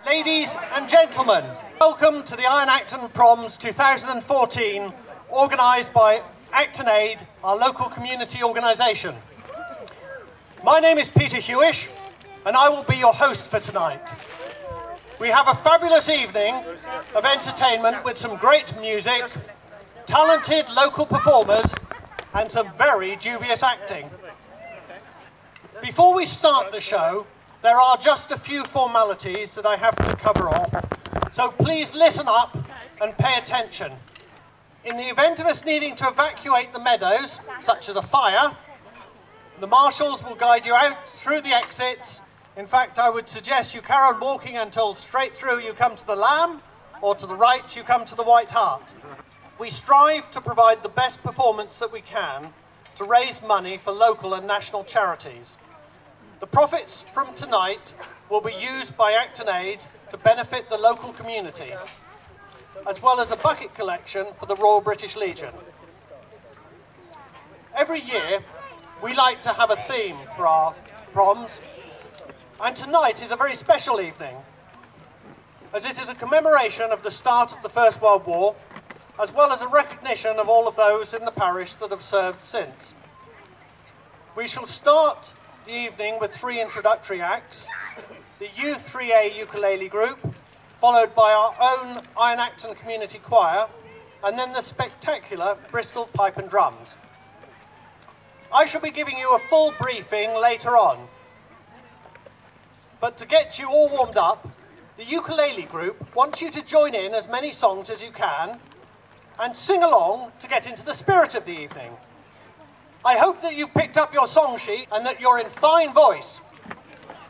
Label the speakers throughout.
Speaker 1: Ladies and gentlemen, welcome to the Iron Acton Proms 2014, organised by Acton Aid, our local community organisation. My name is Peter Huish, and I will be your host for tonight. We have a fabulous evening of entertainment with some great music, talented local performers, and some very dubious acting. Before we start the show, there are just a few formalities that I have to cover off, so please listen up and pay attention. In the event of us needing to evacuate the meadows, such as a fire, the marshals will guide you out through the exits. In fact, I would suggest you carry on walking until straight through you come to the Lamb, or to the right you come to the White Hart. We strive to provide the best performance that we can to raise money for local and national charities. The profits from tonight will be used by Acton Aid to benefit the local community, as well as a bucket collection for the Royal British Legion. Every year, we like to have a theme for our proms, and tonight is a very special evening, as it is a commemoration of the start of the First World War, as well as a recognition of all of those in the parish that have served since. We shall start the evening with 3 introductory acts, the U3A ukulele group, followed by our own Iron Acton Community Choir, and then the spectacular Bristol Pipe and Drums. I shall be giving you a full briefing later on, but to get you all warmed up, the ukulele group wants you to join in as many songs as you can and sing along to get into the spirit of the evening. I hope that you've picked up your song sheet and that you're in fine voice.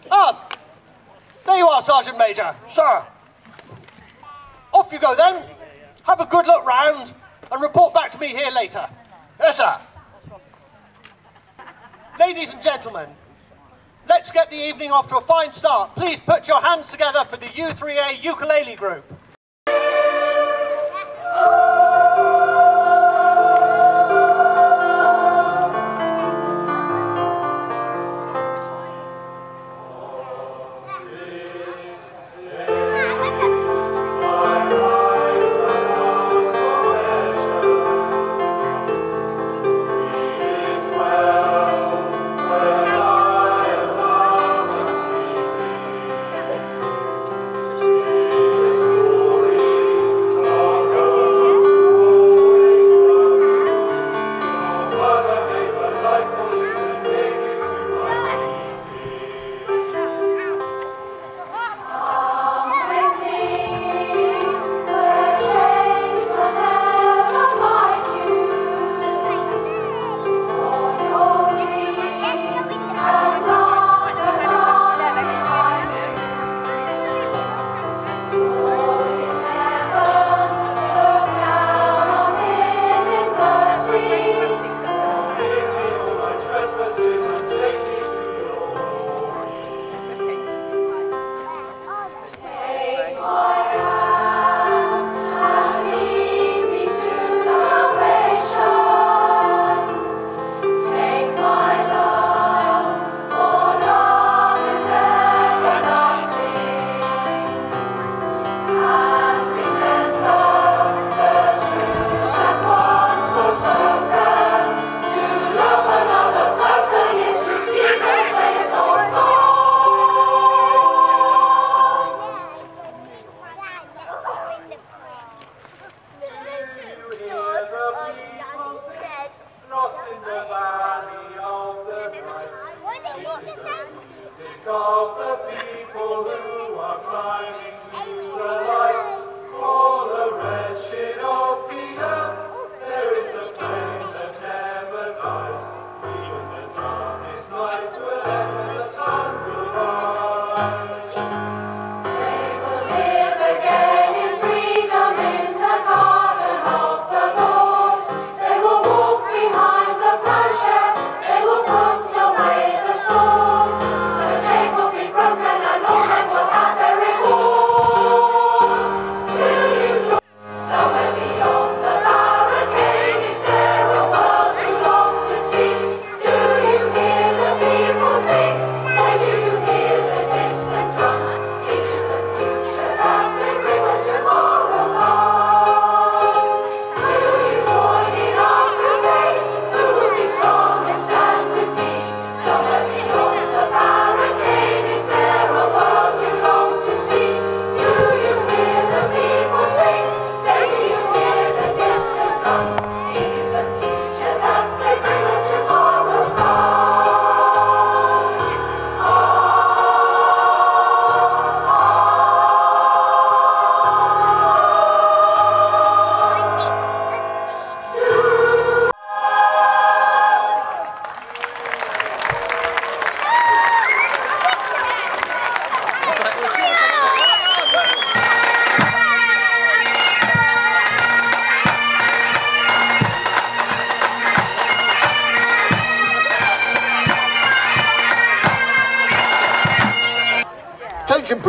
Speaker 1: Ah, there you are, Sergeant Major. Sir. Off you go then. Have a good look round and report back to me here later. Yes, sir. Ladies and gentlemen, let's get the evening off to a fine start. Please put your hands together for the U3A ukulele group.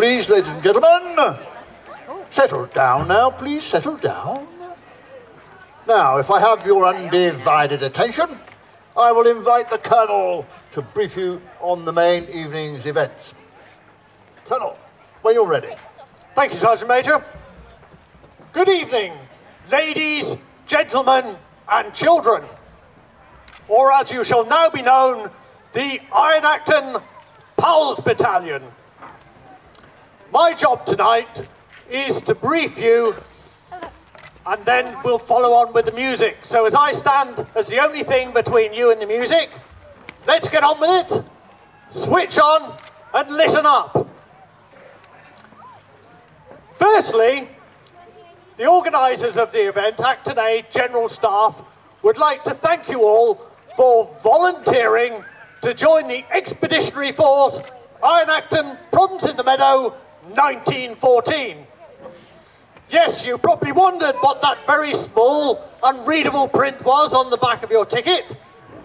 Speaker 2: please, ladies and gentlemen. Settle down now, please, settle down. Now, if I have your undivided attention, I will invite the Colonel to brief you on the main evening's events. Colonel, when you're ready.
Speaker 1: Thank you, Sergeant Major. Good evening, ladies, gentlemen, and children. Or as you shall now be known, the Iron Acton Pals Battalion. My job tonight is to brief you, and then we'll follow on with the music. So as I stand as the only thing between you and the music, let's get on with it, switch on, and listen up. Firstly, the organisers of the event, Acton Aid General Staff, would like to thank you all for volunteering to join the Expeditionary Force Iron Acton Proms in the Meadow 1914. Yes, you probably wondered what that very small, unreadable print was on the back of your ticket.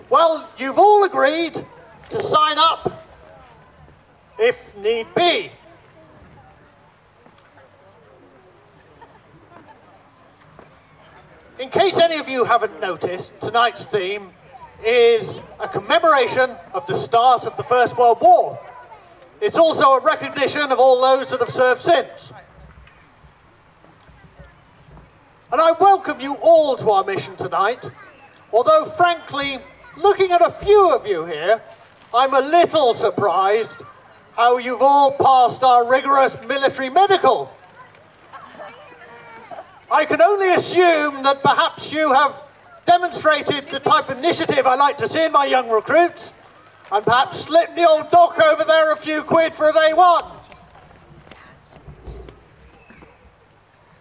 Speaker 1: Well, you've all agreed to sign up if need be. In case any of you haven't noticed, tonight's theme is a commemoration of the start of the First World War. It's also a recognition of all those that have served since. And I welcome you all to our mission tonight, although frankly, looking at a few of you here, I'm a little surprised how you've all passed our rigorous military medical. I can only assume that perhaps you have demonstrated the type of initiative I like to see in my young recruits, and perhaps slipped the old doc over there a few quid for a A1.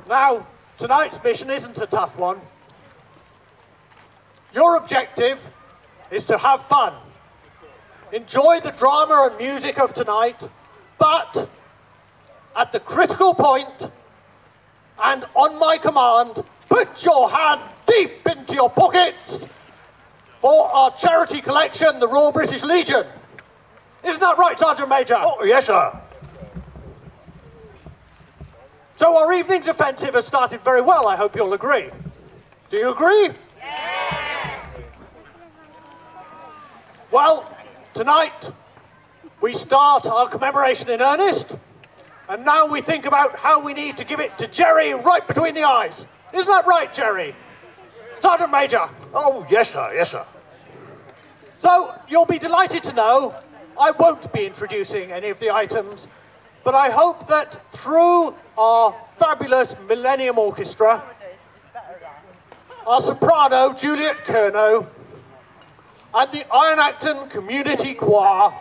Speaker 1: Now, tonight's mission isn't a tough one. Your objective is to have fun. Enjoy the drama and music of tonight, but at the critical point, and on my command, put your hand deep into your pockets for our charity collection, the Royal British Legion. Isn't that right, Sergeant Major?
Speaker 2: Oh, yes, sir.
Speaker 1: So our evening's offensive has started very well, I hope you'll agree. Do you agree?
Speaker 3: Yes!
Speaker 1: Well, tonight we start our commemoration in earnest, and now we think about how we need to give it to Jerry right between the eyes. Isn't that right, Jerry? Sergeant Major.
Speaker 2: Oh, yes, sir, yes, sir.
Speaker 1: So, you'll be delighted to know I won't be introducing any of the items, but I hope that through our fabulous Millennium Orchestra, our soprano, Juliette Curnow, and the Iron Acton Community Choir,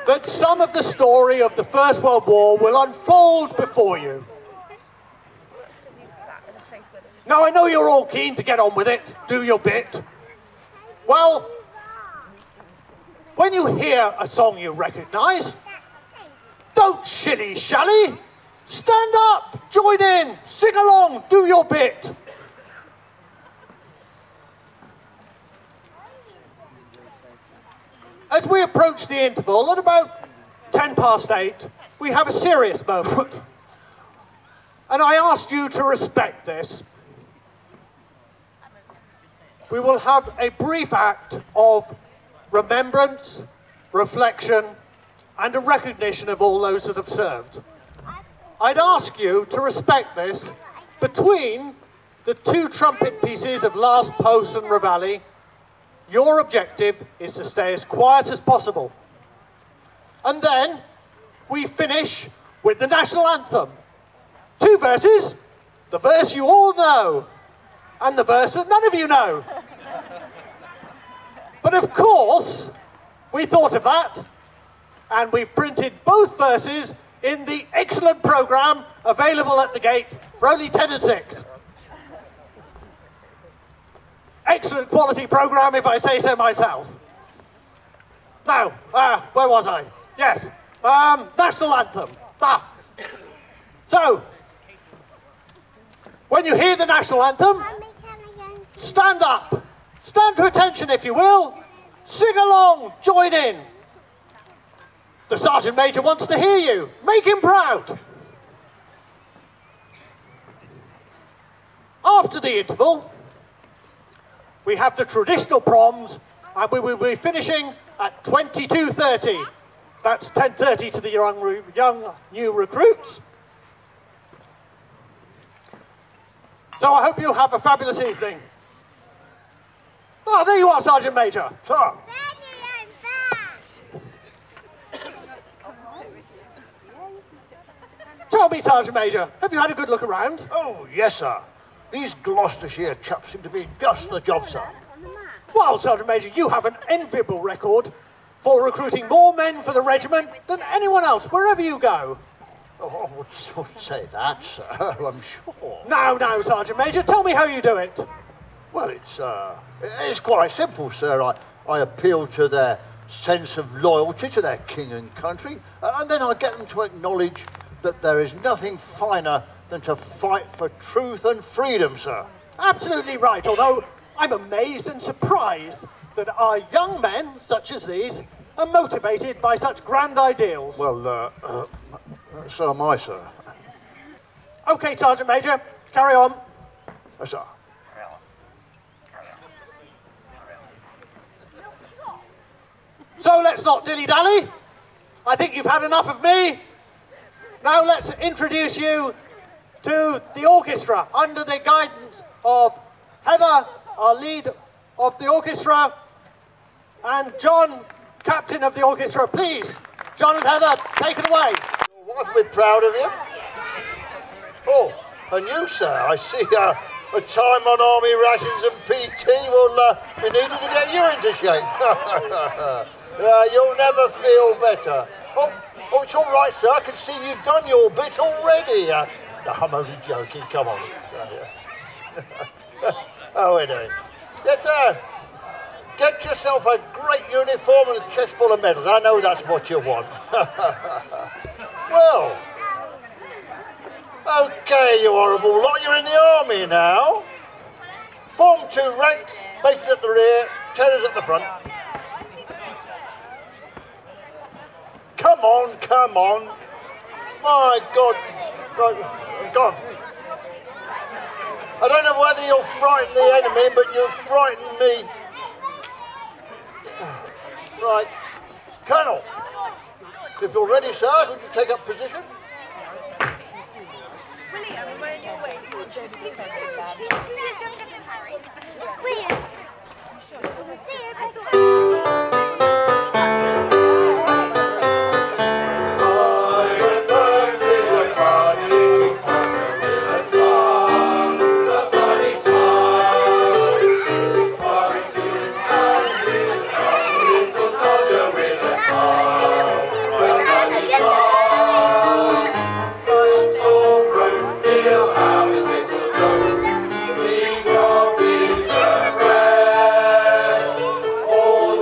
Speaker 1: that some of the story of the First World War will unfold before you. Now, I know you're all keen to get on with it, do your bit. Well, when you hear a song you recognise, don't shilly-shally. Stand up, join in, sing along, do your bit. As we approach the interval, at about 8:10, we have a serious moment. And I asked you to respect this. We will have a brief act of remembrance, reflection, and a recognition of all those that have served. I'd ask you to respect this between the two trumpet pieces of Last Post and Reveille. Your objective is to stay as quiet as possible. And then we finish with the national anthem. 2 verses, the verse you all know, and the verse that none of you know. But of course, we thought of that, and we've printed both verses in the excellent programme available at the gate for only 10 and 6. Excellent quality programme, if I say so myself. Now, where was I? Yes, national anthem. So, when you hear the national anthem, stand up. Stand to attention, if you will. Sing along, join in. The Sergeant Major wants to hear you. Make him proud. After the interval, we have the traditional proms, and we will be finishing at 22:30. That's 10:30 to the young new recruits. So I hope you have a fabulous evening. Oh, there you are, Sergeant Major.
Speaker 2: Sir.
Speaker 1: Tell me, Sergeant Major, have you had a good look around?
Speaker 2: Oh, yes, sir. These Gloucestershire chaps seem to be just the job, sir.
Speaker 1: Well, Sergeant Major, you have an enviable record for recruiting more men for the regiment than anyone else, wherever you go.
Speaker 2: Oh, I wouldn't say that, sir, I'm sure.
Speaker 1: Now, Sergeant Major, tell me how you do it.
Speaker 2: Well, it's quite simple, sir. I appeal to their sense of loyalty to their king and country, and then I get them to acknowledge that there is nothing finer than to fight for truth and freedom, sir.
Speaker 1: Absolutely right, although I'm amazed and surprised that our young men, such as these, are motivated by such grand ideals.
Speaker 2: Well, so am I, sir.
Speaker 1: OK, Sergeant Major, carry on.
Speaker 2: Yes, sir.
Speaker 1: So let's not dilly-dally. I think you've had enough of me. Now let's introduce you to the orchestra under the guidance of Heather, our lead of the orchestra, and John, captain of the orchestra. Please, John and Heather, take it away.
Speaker 2: Your wife will be proud of you. Oh, and you, sir, I see a time on army rations and PT will be needed to get you into shape. You'll never feel better. Oh, it's all right, sir. I can see you've done your bit already. No, I'm only joking. Come on, sir. How are we doing? Yes, sir. Get yourself a great uniform and a chest full of medals. I know that's what you want. Well, okay, you horrible lot. You're in the army now. Form 2 ranks, bases at the rear, tenors at the front. Come on. My God. God. I don't know whether you'll frighten the enemy, but you'll frighten me. Right. Colonel, if you're ready, sir, would you take up position?
Speaker 3: William, we're in your way. William.
Speaker 4: All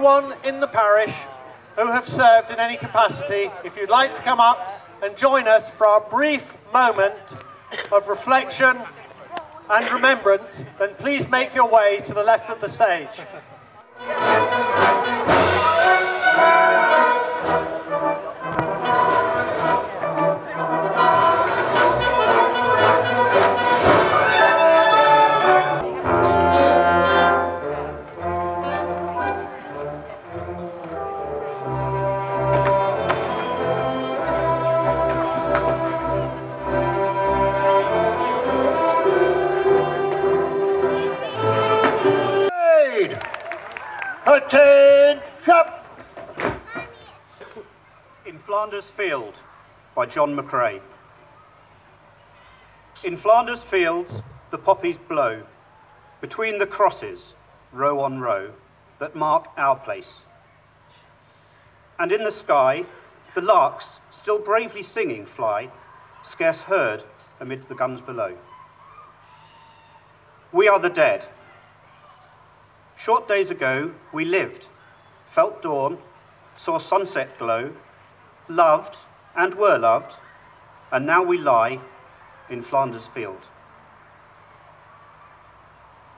Speaker 1: anyone in the parish who have served in any capacity, if you'd like to come up and join us for our brief moment of reflection and remembrance, then please make your way to the left of the stage.
Speaker 4: In Flanders Field by John McCrae. In Flanders fields the poppies blow, between the crosses, row on row, that mark our place. And in the sky, the larks, still bravely singing, fly, scarce heard amid the guns below. We are the dead. Short days ago, we lived, felt dawn, saw sunset glow, loved and were loved, and now we lie in Flanders Field.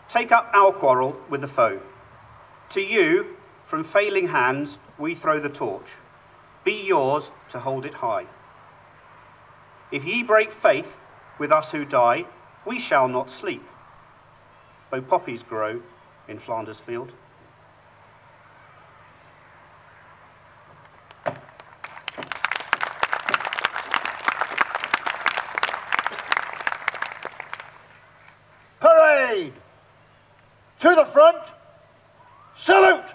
Speaker 4: Take up our quarrel with the foe. To you, from failing hands, we throw the torch. Be yours to hold it high. If ye break faith with us who die, we shall not sleep, though poppies grow in Flanders Field.
Speaker 2: Parade! To the front, salute!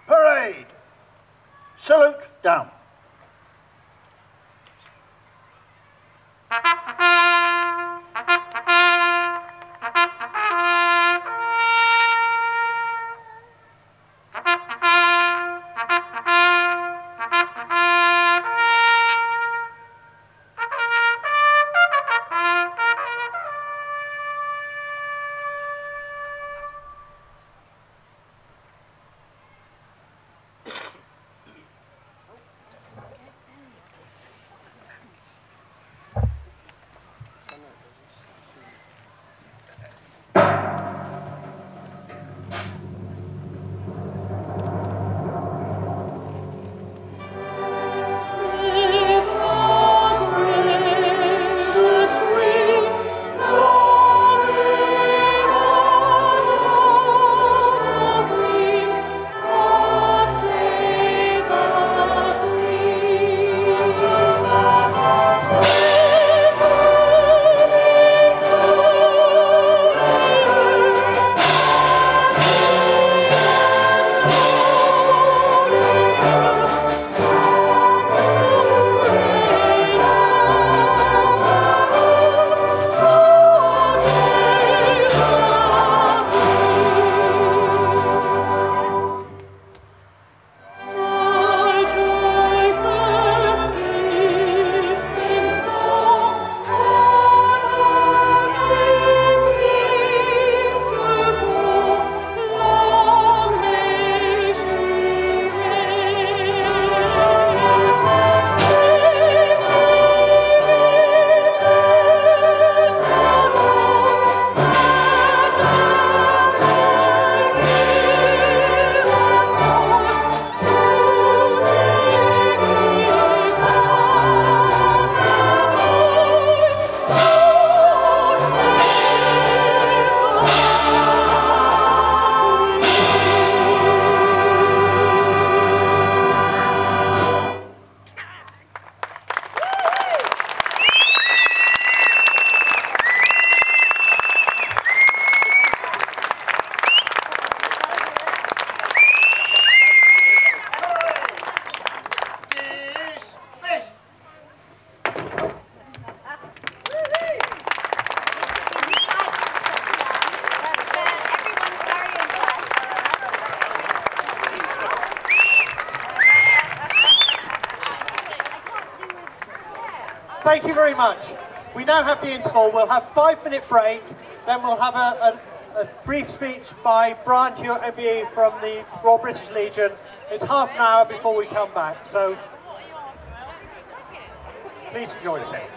Speaker 2: Parade! Salute down.
Speaker 1: Thank you very much. We now have the interval. We'll have a 5-minute break, then we'll have a brief speech by Brian Hewitt MBE from the Royal British Legion. It's half an hour before we come back, so please enjoy yourself.